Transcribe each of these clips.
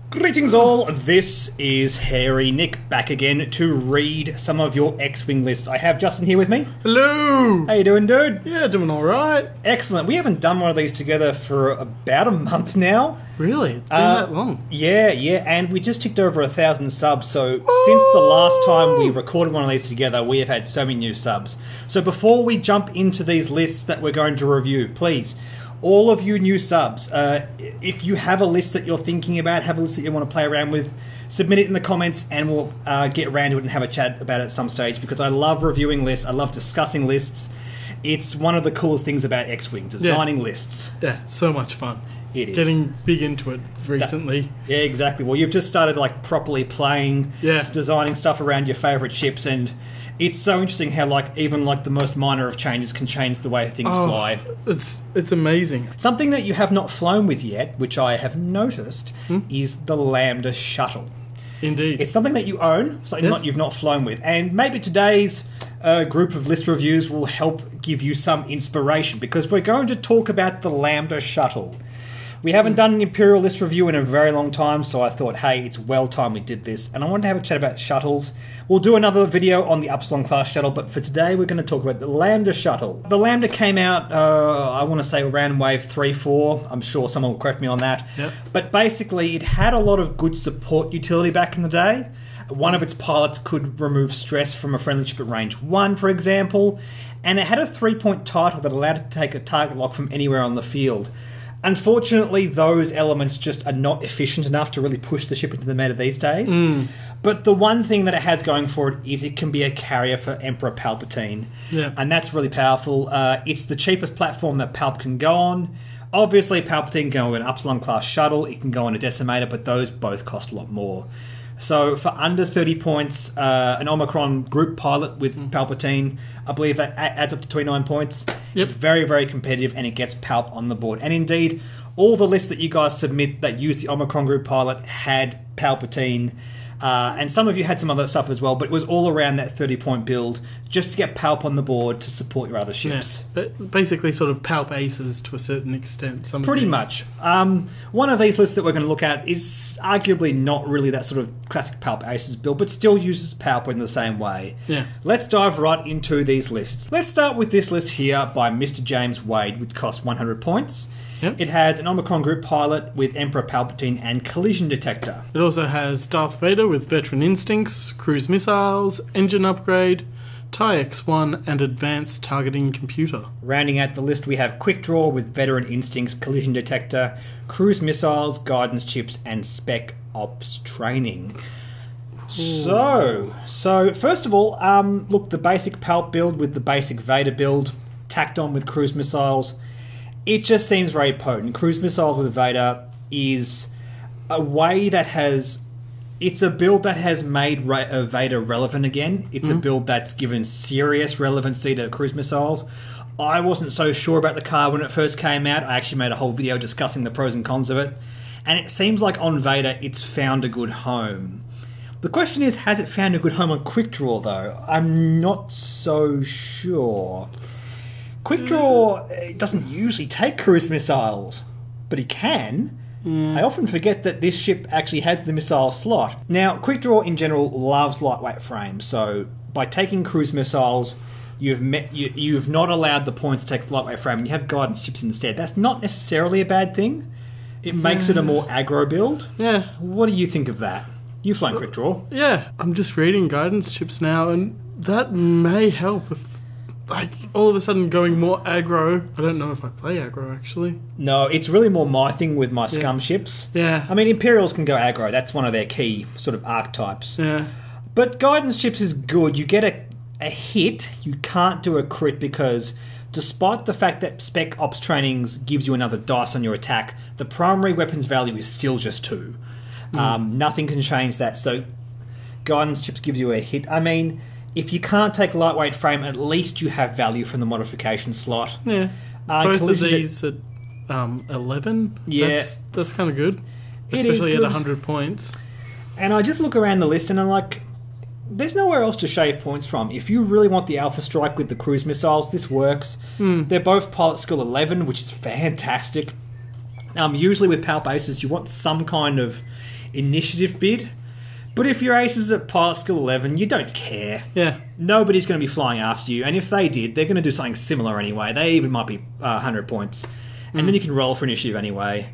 Greetings all, this is Hairy Nick back again to read some of your X-Wing lists. I have Justin here with me. Hello! How you doing, dude? Yeah, doing alright. Excellent. We haven't done one of these together for about a month now. Really? It's been that long? Yeah, and we just ticked over 1,000 subs, so since the last time we recorded one of these together, we have had so many new subs. So before we jump into these lists that we're going to review, please, all of you new subs, if you have a list that you're thinking about, have a list that you want to play around with, submit it in the comments and we'll get around to it and have a chat about it at some stage, because I love reviewing lists, I love discussing lists. It's one of the coolest things about X-Wing, designing lists. Yeah, it's so much fun. It is. Getting big into it recently. Yeah, exactly. Well, you've just started like properly playing, designing stuff around your favourite ships, and it's so interesting how even the most minor of changes can change the way things fly. It's amazing. Something that you have not flown with yet, which I have noticed, is the Lambda Shuttle. Indeed. It's something that you own, something that you've not flown with, and maybe today's group of list reviews will help give you some inspiration, because we're going to talk about the Lambda Shuttle. We haven't done an Imperial list review in a very long time, so I thought, hey, it's well time we did this. And I wanted to have a chat about shuttles. We'll do another video on the Upsilon class shuttle, but for today we're going to talk about the Lambda Shuttle. The Lambda came out, I want to say around wave 3-4. I'm sure someone will correct me on that. Yep. But basically, it had a lot of good support utility back in the day. One of its pilots could remove stress from a friendly ship at range 1, for example. And it had a 3-point title that allowed it to take a target lock from anywhere on the field. Unfortunately, those elements just are not efficient enough to really push the ship into the meta these days. But the one thing that it has going for it is it can be a carrier for Emperor Palpatine. Yeah. And that's really powerful. It's the cheapest platform that Palp can go on. Obviously, Palpatine can go on an Upsilon class shuttle, it can go on a Decimator, but those both cost a lot more. So for under 30 points, an Omicron group pilot with Palpatine, I believe that adds up to 29 points. Yep. It's very, very competitive, and it gets Palp on the board. And indeed, all the lists that you guys submit that use the Omicron group pilot had Palpatine. And some of you had some other stuff as well, but it was all around that 30-point build just to get Palp on the board to support your other ships. Yeah, but basically sort of Palp aces to a certain extent. Pretty much. One of these lists that we're going to look at is arguably not really that sort of classic Palp aces build, but still uses Palp in the same way. Yeah. Let's dive right into these lists. Let's start with this list here by Mr. James Wade, which costs 100 points. Yep. It has an Omicron group pilot with Emperor Palpatine and collision detector. It also has Darth Vader with veteran instincts, cruise missiles, engine upgrade, TIE X1, and advanced targeting computer. Rounding out the list, we have quick draw with veteran instincts, collision detector, cruise missiles, guidance chips, and spec ops training. So first of all, look, the basic Palp build with the basic Vader build tacked on with cruise missiles. It just seems very potent. Cruise missiles with Vader is a way that has... It's a build that has made Vader relevant again. It's a build that's given serious relevancy to cruise missiles. I wasn't so sure about the car when it first came out. I actually made a whole video discussing the pros and cons of it. And it seems like on Vader, it's found a good home. The question is, has it found a good home on Quick Draw, though? I'm not so sure. Quick Draw doesn't usually take cruise missiles, but he can. I often forget that this ship actually has the missile slot. Now, Quick Draw in general loves lightweight frames, so by taking cruise missiles, you've not allowed the points to take the lightweight frame, and you have guidance chips instead. That's not necessarily a bad thing. It makes it a more aggro build. Yeah. What do you think of that? You've flown Quick Draw. Yeah, I'm just reading guidance chips now, and that may help if... all of a sudden going more aggro. I don't know if I play aggro, actually. No, it's really more my thing with my scum ships. Yeah. I mean, Imperials can go aggro. That's one of their key sort of archetypes. Yeah. But guidance chips is good. You get a hit. You can't do a crit because despite the fact that spec ops trainings gives you another dice on your attack, the primary weapons value is still just 2. Nothing can change that. So guidance chips gives you a hit. I mean... If you can't take lightweight frame, at least you have value from the modification slot. Yeah. Both of these at 11? Yeah. That's kind of good. Especially at 100 points. And I just look around the list and I'm like, there's nowhere else to shave points from. If you really want the Alpha Strike with the cruise missiles, this works. They're both pilot skill 11, which is fantastic. Usually with Palp Aces, you want some kind of initiative bid. But if your ace is at pilot skill 11, you don't care. Yeah. Nobody's going to be flying after you, and if they did, they're going to do something similar anyway. They even might be 100 points. And then you can roll for initiative anyway.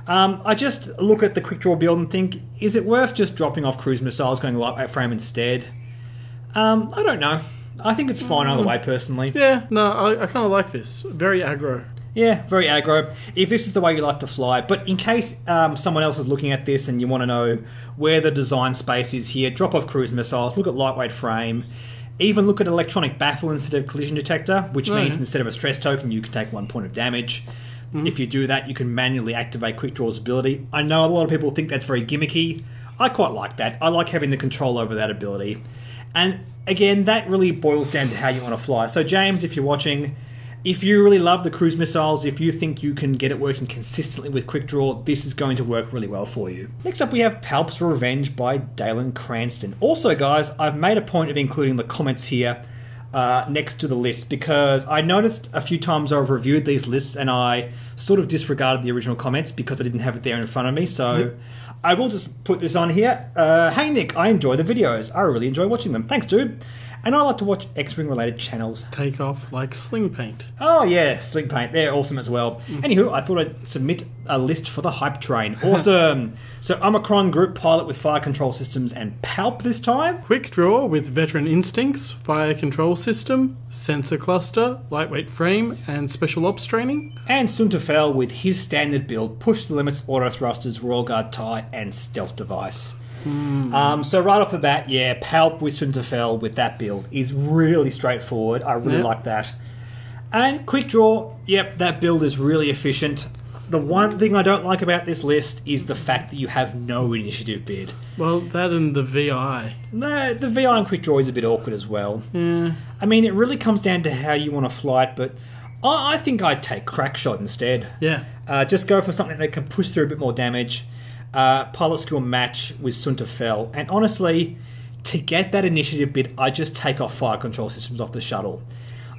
I just look at the quick draw build and think, is it worth just dropping off cruise missiles, going lightweight frame instead? I don't know. I think it's fine either way, personally. Yeah, no, I kind of like this. Very aggro. Yeah, very aggro. If this is the way you like to fly. But in case someone else is looking at this and you want to know where the design space is here, drop off cruise missiles, look at lightweight frame, even look at electronic baffle instead of collision detector, which means instead of a stress token, you can take 1 point of damage. If you do that, you can manually activate quick draw's ability. I know a lot of people think that's very gimmicky. I quite like that. I like having the control over that ability. And again, that really boils down to how you want to fly. So James, if you're watching, if you really love the cruise missiles, if you think you can get it working consistently with quick draw, this is going to work really well for you. Next up we have Palp's Revenge by Dalen Cranston. Also guys, I've made a point of including the comments here next to the list because I noticed a few times I've reviewed these lists and I sort of disregarded the original comments because I didn't have it there in front of me. So I will just put this on here. Hey Nick, I enjoy the videos. I really enjoy watching them. Thanks dude. And I like to watch X-Wing related channels. Take off like Sling Paint. Oh yeah, Sling Paint. They're awesome as well. Anywho, I thought I'd submit a list for the hype train. Awesome. So Omicron group pilot with fire control systems and Palp this time. Quick draw with veteran instincts, fire control system, sensor cluster, lightweight frame, and special ops training. And Suntafel with his standard build, push the limits, auto thrusters, royal guard tie, and stealth device. So right off the bat, yeah, Palp with Suntafel with that build is really straightforward. I really like that. And quick draw, yep, that build is really efficient. The one thing I don't like about this list is the fact that you have no initiative bid. Well, that and the VI. No, the VI and quick draw is a bit awkward as well. Yeah. I mean, it really comes down to how you want to fly it, but I think I'd take crack shot instead. Yeah. Just go for something that can push through a bit more damage. Pilot skill match with Suntafel. And honestly, to get that initiative bid, I just take off fire control systems off the shuttle.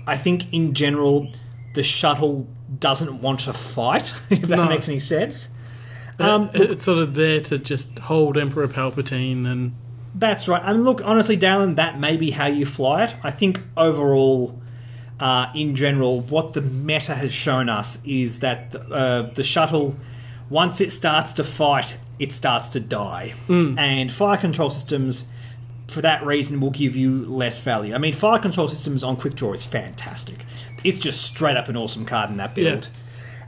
I think in general, the shuttle doesn't want to fight, if that makes any sense. It's sort of there to just hold Emperor Palpatine and... That's right. I mean, look, honestly, Dalen, that may be how you fly it. I think overall, in general, what the meta has shown us is that the shuttle, once it starts to fight, it starts to die. And fire control systems, for that reason, will give you less value. I mean, fire control systems on quick draw is fantastic. It's just straight up an awesome card in that build. Yeah.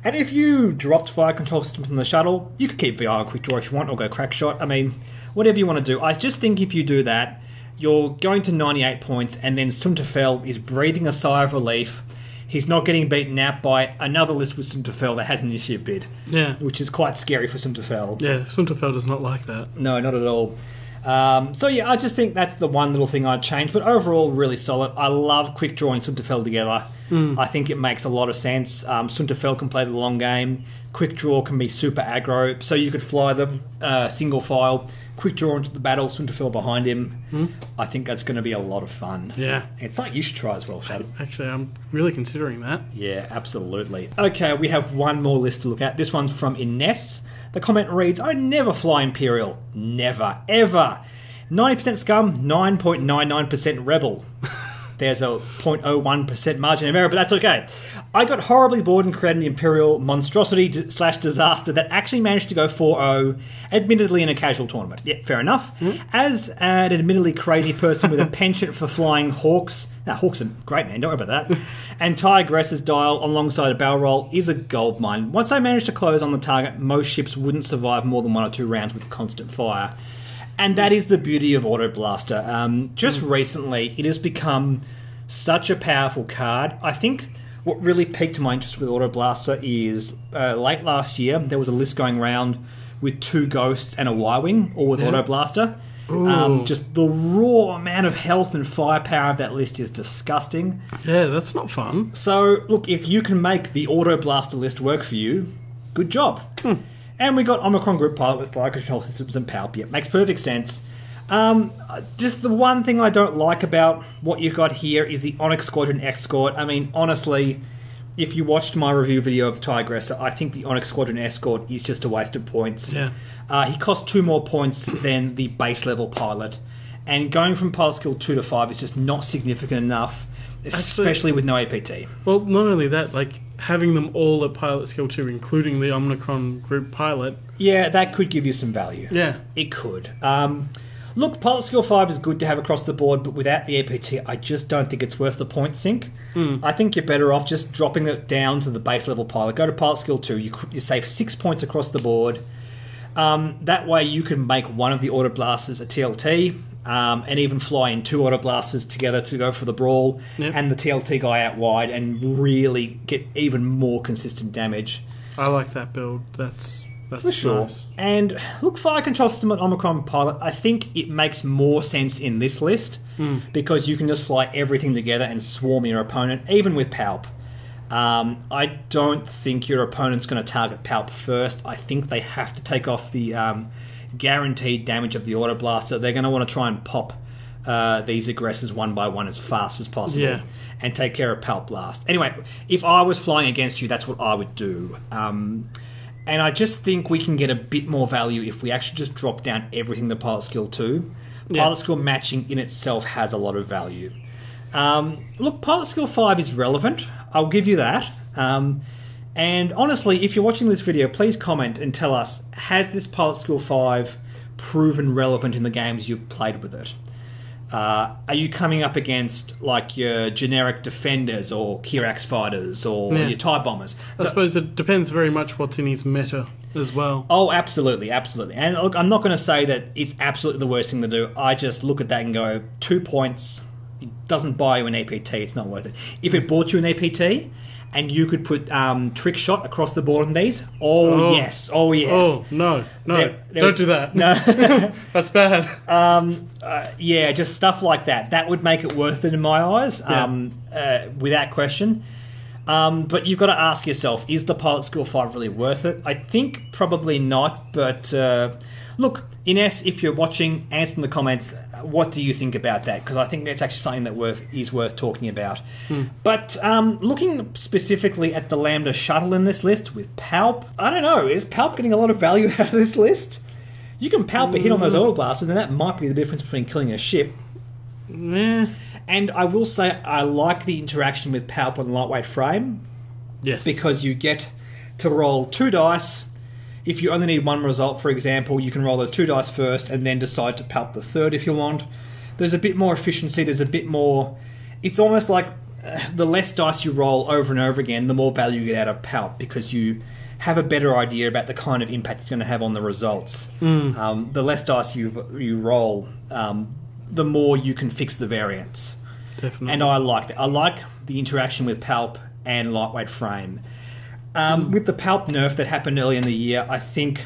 And if you dropped fire control systems from the shuttle, you could keep VI on quick draw if you want, or go crack shot. I mean, whatever you want to do. I just think if you do that, you're going to 98 points, and then Suntafel is breathing a sigh of relief. He's not getting beaten out by another list with Suntafel that has an initiative bid. Yeah. Which is quite scary for Suntafel. Yeah, Suntafel does not like that. No, not at all. So yeah, I just think that's the one little thing I'd change, but overall really solid. I love quick draw and Suntafel together. I think it makes a lot of sense. Suntafel can play the long game. Quick draw can be super aggro, so you could fly them single file, quick draw into the battle, Suntafel behind him. I think that's going to be a lot of fun. Yeah. It's something you should try as well, Shuttle. Actually, I'm really considering that. Yeah, absolutely. Okay, we have one more list to look at. This one's from Ines. The comment reads, I never fly Imperial. Never, ever. 90% scum, 9.99% rebel. There's a 0.01% margin of error, but that's okay. I got horribly bored in creating the Imperial monstrosity / disaster that actually managed to go 4-0, admittedly in a casual tournament. Yeah, fair enough. As an admittedly crazy person with a penchant for flying Hawks, now Hawks are great, man, don't worry about that, and Tigresses dial alongside a barrel roll is a gold mine. Once I managed to close on the target, most ships wouldn't survive more than 1 or 2 rounds with constant fire. And that is the beauty of Auto Blaster. Just recently, it has become such a powerful card. I think what really piqued my interest with Auto Blaster is late last year, there was a list going around with 2 Ghosts and a Y-Wing, all with Auto Blaster. Just the raw amount of health and firepower of that list is disgusting. Yeah, that's not fun. So, look, if you can make the Auto Blaster list work for you, good job. And we got Omicron Group Pilot with fire control systems and Palp. Yeah, makes perfect sense. Just the one thing I don't like about what you've got here is the Onyx Squadron Escort. I mean, honestly, if you watched my review video of Tigress, I think the Onyx Squadron Escort is just a waste of points. Yeah. He costs 2 more points than the base level pilot. And going from pilot skill 2 to 5 is just not significant enough, especially with no APT. Well, not only that, like, having them all at pilot skill 2, including the Omicron group pilot. Yeah, that could give you some value. Yeah. It could. Look, pilot skill 5 is good to have across the board, but without the APT, I just don't think it's worth the point sink. I think you're better off just dropping it down to the base level pilot. Go to pilot skill 2. You save 6 points across the board. That way you can make one of the auto blasters a TLT, and even fly in 2 auto blasters together to go for the brawl, and the TLT guy out wide, and really get even more consistent damage. I like that build. That's for sure. Nice. And look, fire control system on Omicron pilot, I think it makes more sense in this list because you can just fly everything together and swarm your opponent, even with Palp. I don't think your opponent's going to target Palp first. I think they have to take off the guaranteed damage of the auto blaster. They're going to want to try and pop these aggressors one by one as fast as possible and take care of Palp last. Anyway, if I was flying against you, that's what I would do. And I just think we can get a bit more value if we actually just drop down everything to pilot skill 2. Pilot skill matching in itself has a lot of value. Look, pilot skill 5 is relevant. I'll give you that. And honestly, if you're watching this video, please comment and tell us, has this pilot skill 5 proven relevant in the games you've played with it? Are you coming up against like your generic defenders or Kirax fighters or your TIE bombers? I suppose it depends very much what's in his meta as well. Oh, absolutely, absolutely. And look, I'm not going to say that it's absolutely the worst thing to do. I just look at that and go, 2 points, it doesn't buy you an APT, it's not worth it. If it bought you an APT and you could put trick shot across the board on these, yes. Oh, no, don't do that. No. That's bad. Yeah, just stuff like that. That would make it worth it in my eyes, without question. But you've got to ask yourself, is the pilot skill 5 really worth it? I think probably not, but look, Ines, if you're watching, answer in the comments, what do you think about that? Because I think that's actually something that is worth talking about. But looking specifically at the Lambda Shuttle in this list with Palp, I don't know, is Palp getting a lot of value out of this list? You can Palp a hit on those auto blasters, and that might be the difference between killing a ship. And I will say I like the interaction with Palp on lightweight frame. Yes. Because you get to roll 2 dice. If you only need 1 result, for example, you can roll those 2 dice first and then decide to Palp the 3rd if you want. There's a bit more efficiency, there's a bit more... It's almost like the less dice you roll over and over again, the more value you get out of Palp, because you have a better idea about the kind of impact it's going to have on the results. The less dice you roll, the more you can fix the variance. Definitely. And I like that. I like the interaction with Palp and lightweight frame. With the Palp nerf that happened early in the year, I think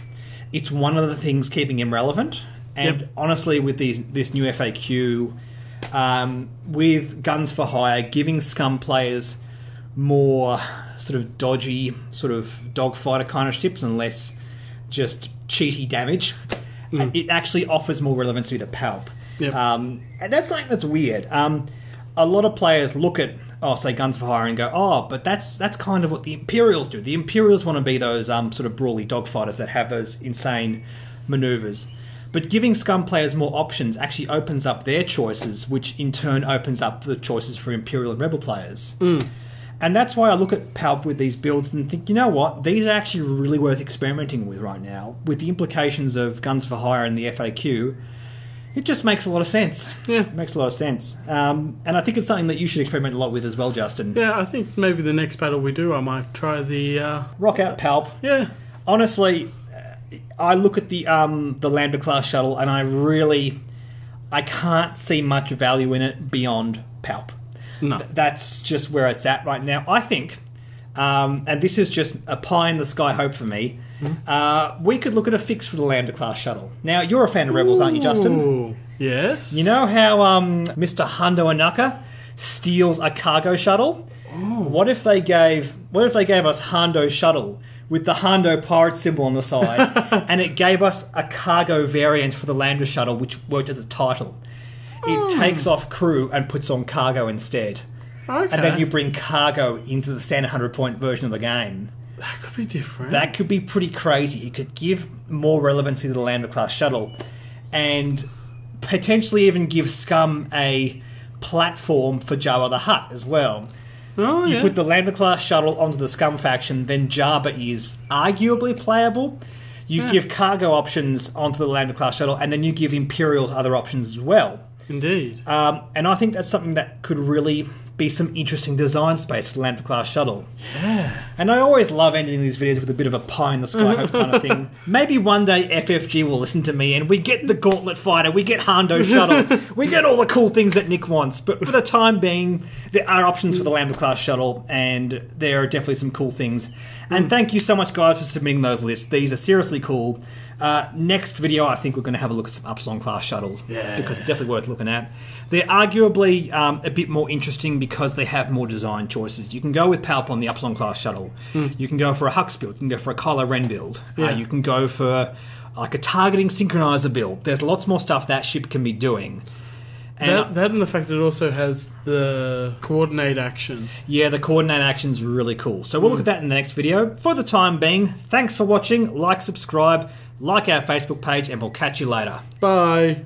it's one of the things keeping him relevant. And honestly, with this new FAQ, with Guns for Hire, giving scum players more sort of dodgy, sort of dogfighter kind of ships and less just cheaty damage, it actually offers more relevancy to Palp. And that's something that's weird. A lot of players look at, say, Guns for Hire and go, but that's kind of what the Imperials do. The Imperials want to be those sort of brawly dogfighters that have those insane maneuvers. But giving scum players more options actually opens up their choices, which in turn opens up the choices for Imperial and Rebel players. And that's why I look at Palp with these builds and think, you know what, these are actually really worth experimenting with right now. With the implications of Guns for Hire and the FAQ, it just makes a lot of sense. Yeah. It makes a lot of sense. And I think it's something that you should experiment a lot with as well, Justin. Yeah, I think maybe the next battle we do, I might try the... Rock out Palp. Yeah. Honestly, I look at the Lambda class shuttle and I can't see much value in it beyond Palp. No. That's just where it's at right now. I think, and this is just a pie-in-the-sky hope for me, we could look at a fix for the Lambda class shuttle. Now, you're a fan of Rebels, aren't you, Justin? Yes. You know how Mr. Hondo Anaka steals a cargo shuttle? What if they gave us Hondo Shuttle with the Hondo pirate symbol on the side, and it gave us a cargo variant for the Lambda shuttle, which worked as a title? It takes off crew and puts on cargo instead. Okay. and then you bring cargo into the standard 100-point version of the game. That could be different. That could be pretty crazy. It could give more relevancy to the Lambda class shuttle, and potentially even give Scum a platform for Jabba the Hutt as well. Oh, You put the Lambda class shuttle onto the Scum faction, then Jabba is arguably playable. You give cargo options onto the Lambda class shuttle, and then you give Imperials other options as well. Indeed. And I think that's something that could really be some interesting design space for the Lambda class shuttle. Yeah. And I always love ending these videos with a bit of a pie in the sky hope kind of thing. Maybe one day FFG will listen to me and we get the Gauntlet Fighter, we get Hondo Shuttle, we get all the cool things that Nick wants. But for the time being, there are options for the Lambda class shuttle, and there are definitely some cool things. And thank you so much, guys, for submitting those lists. These are seriously cool. Next video, I think we're going to have a look at some Upsilon class shuttles, because they're definitely worth looking at. They're arguably a bit more interesting because they have more design choices. You can go with Palp on the Upsilon class shuttle. You can go for a Hux build. You can go for a Kylo Ren build. You can go for like a targeting synchronizer build. There's lots more stuff that ship can be doing. And that and the fact that it also has the coordinate action. Yeah, the coordinate action is really cool. So we'll look at that in the next video. For the time being, thanks for watching. Like, subscribe, like our Facebook page, and we'll catch you later. Bye.